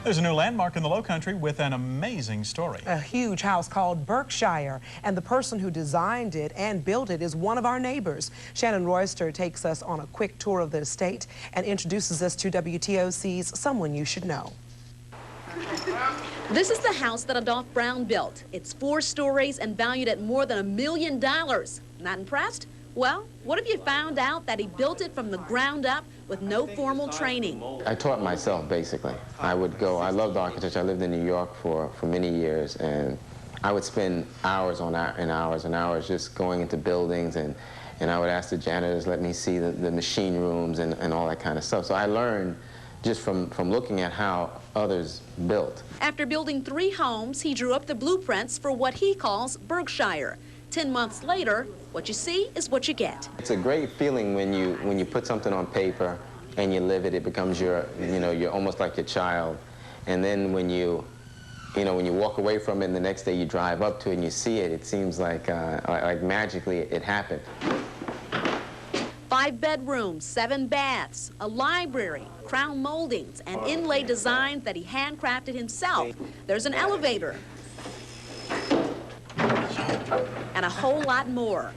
There's a new landmark in the Lowcountry with an amazing story. A huge house called Burkshire, and the person who designed it and built it is one of our neighbors. Shannon Royster takes us on a quick tour of the estate and introduces us to WTOC's Someone You Should Know. This is the house that Adolph Brown built. It's 4 stories and valued at more than $1 million. Not impressed? Well, what if you found out that he built it from the ground up with no formal training? I taught myself, basically. I loved architecture. I lived in New York for many years, and I would spend hours and hours and hours just going into buildings, and I would ask the janitors, let me see the machine rooms and all that kind of stuff. So I learned just from looking at how others built. After building 3 homes, he drew up the blueprints for what he calls Burkshire. 10 months later, what you see is what you get. It's a great feeling when you put something on paper and you live it. It becomes you're almost like your child. And then when you walk away from it and the next day you drive up to it and you see it, it seems like magically it happened. 5 bedrooms, 7 baths, a library, crown moldings, and inlay designs that he handcrafted himself. There's an elevator. And a whole lot more.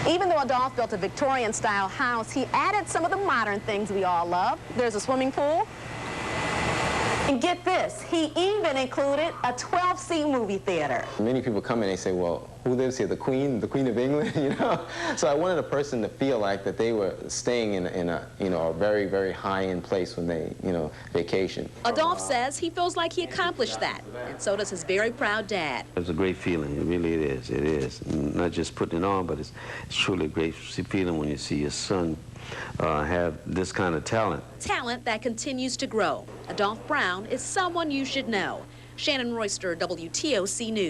Even though Adolph built a Victorian-style house, he added some of the modern things we all love. There's a swimming pool. And get this, he even included a 12-seat movie theater. Many people come in and they say, well, who lives here? The Queen of England, you know? So I wanted a person to feel like that they were staying in a very, very high-end place when they, vacation. Adolph says he feels like he accomplished that, and so does his very proud dad. It's a great feeling, it really is. It is. Not just putting it on, but it's truly a great feeling when you see your son have this kind of talent. Talent that continues to grow. Adolph Brown is someone you should know. Shannon Royster, WTOC News.